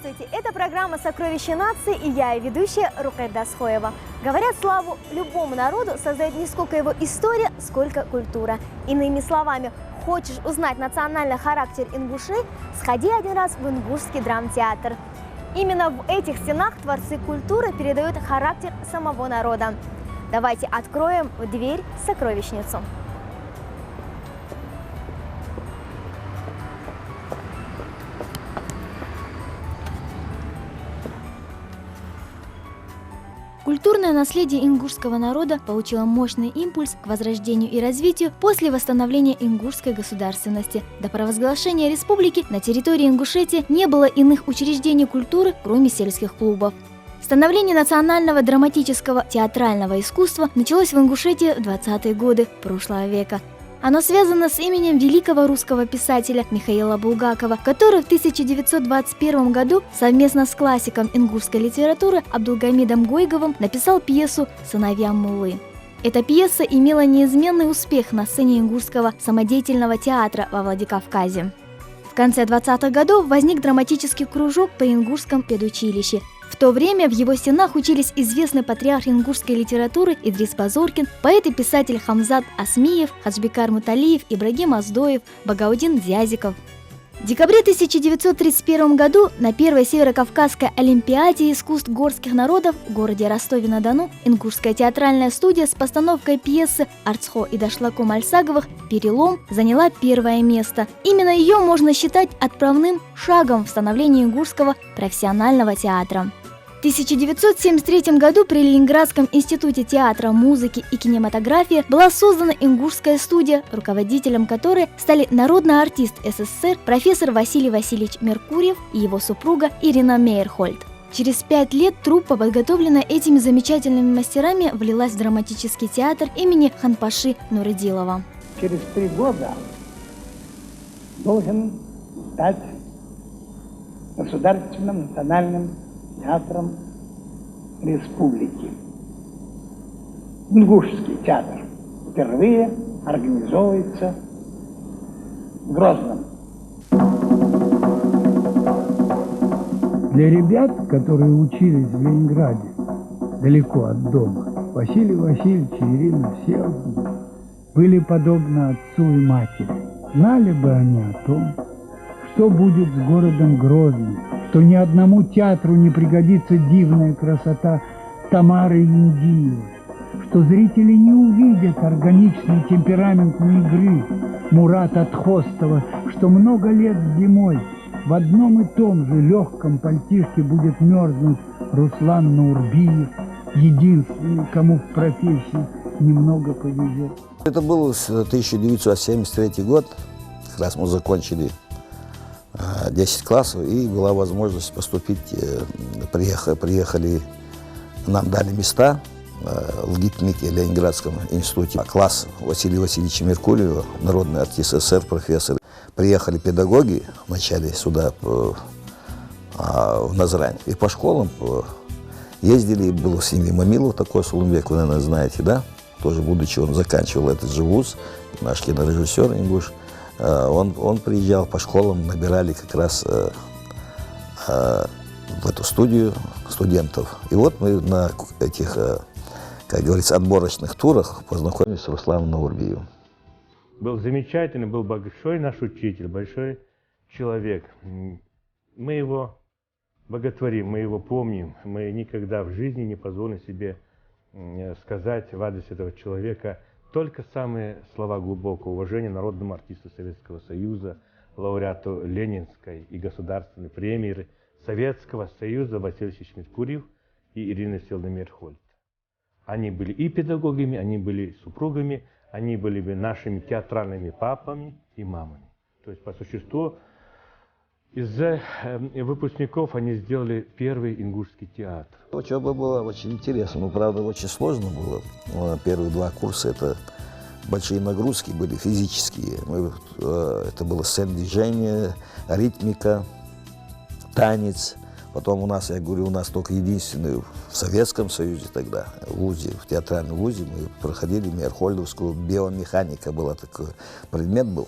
Здравствуйте! Это программа «Сокровища нации» и я, ведущая Рукайт Дасхоева. Говорят, славу любому народу создает не сколько его история, сколько культура. Иными словами, хочешь узнать национальный характер ингушей, сходи один раз в Ингушский драмтеатр. Именно в этих стенах творцы культуры передают характер самого народа. Давайте откроем дверь в сокровищницу. Культурное наследие ингушского народа получило мощный импульс к возрождению и развитию после восстановления ингушской государственности. До провозглашения республики на территории Ингушетии не было иных учреждений культуры, кроме сельских клубов. Становление национального драматического театрального искусства началось в Ингушетии в 20-е годы прошлого века. Оно связано с именем великого русского писателя Михаила Булгакова, который в 1921 году совместно с классиком ингушской литературы Абдулгамидом Гойговым написал пьесу «Сыновья Муллы». Эта пьеса имела неизменный успех на сцене ингушского самодеятельного театра во Владикавказе. В конце 20-х годов возник драматический кружок при Ингушском педучилище. В то время в его стенах учились известный патриарх ингушской литературы Идрис Базоркин, поэт и писатель Хамзат Асмиев, Хаджбекар Муталиев, Ибрагим Аздоев, Багаудин Дзязиков. В декабре 1931 году на первой Северокавказской олимпиаде искусств горских народов в городе Ростове-на-Дону ингушская театральная студия с постановкой пьесы Арцхо и Дашлаком Альсаговых «Перелом» заняла первое место. Именно ее можно считать отправным шагом в становлении ингушского профессионального театра. В 1973 году при Ленинградском институте театра, музыки и кинематографии была создана ингушская студия, руководителем которой стали народный артист СССР профессор Василий Васильевич Меркурьев и его супруга Ирина Мейерхольд. Через 5 лет труппа, подготовленная этими замечательными мастерами, влилась в драматический театр имени Ханпаши Нурыдилова. Через 3 года должен стать государственным национальным театром республики. Ингушский театр впервые организовывается в Грозном. Для ребят, которые учились в Ленинграде, далеко от дома, Василий Васильевич и Ирина Всеволодовна были подобны отцу и матери. Знали бы они о том, что будет с городом Грозным, что ни одному театру не пригодится дивная красота Тамары Индиевой, что зрители не увидят органичной темпераментной игры Мурата Тхостова, что много лет зимой в одном и том же легком пальтишке будет мерзнуть Руслан Наурбиев, единственный, кому в профессии немного повезет. Это был 1973 год, как раз мы закончили 10 классов, и была возможность поступить, приехали, нам дали места в ГИТМИКе, Ленинградском институте. Класс Василия Васильевича Меркурьева, народный артист СССР, профессор. Приехали педагоги вначале сюда, в Назрань, и по школам ездили. Был в семье Мамилов такой, Сулумбек, вы, наверное, знаете, да? Тоже, будучи, он заканчивал этот же вуз, наш кинорежиссер ингуш. Он приезжал по школам, набирали как раз в эту студию студентов. И вот мы на этих, как говорится, отборочных турах познакомились с Русланом Наурбиевым. Был замечательный, был большой наш учитель, большой человек. Мы его боготворим, мы его помним. Мы никогда в жизни не позволим себе сказать в адрес этого человека только самые слова глубокого уважения народному артисту Советского Союза, лауреату Ленинской и государственной премии Советского Союза Василий Васильевич Меркурьев и Ирина Всеволодовна Мейерхольд. Они были и педагогами, они были супругами, они были бы нашими театральными папами и мамами. То есть, по существу, из выпускников они сделали первый ингушский театр. Учеба была очень интересна, но, правда, очень сложно было. Первые 2 курса — это большие нагрузки были, физические. Это было сцена движения, ритмика, танец. Потом у нас, я говорю, у нас только единственный в Советском Союзе тогда, в ВУЗе, в театральном ВУЗе, мы проходили Мейерхольдовскую биомеханика, был такой предмет был.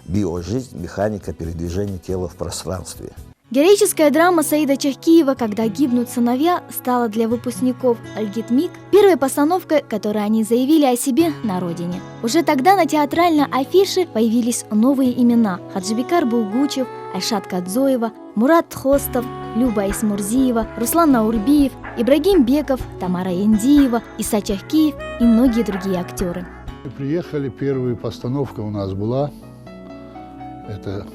Биожизнь, механика передвижения тела в пространстве. Героическая драма Саида Чахкиева «Когда гибнут сыновья» стала для выпускников Альгитмик первой постановкой, которой они заявили о себе на родине. Уже тогда на театральной афише появились новые имена: Хаджибекар Булгучев, Айшат Кадзоева, Мурат Хостов, Люба Исмурзиева, Руслан Наурбиев, Ибрагим Беков, Тамара Яндиева, Иса Чахкиев и многие другие актеры. Приехали, первая постановка у нас была. Это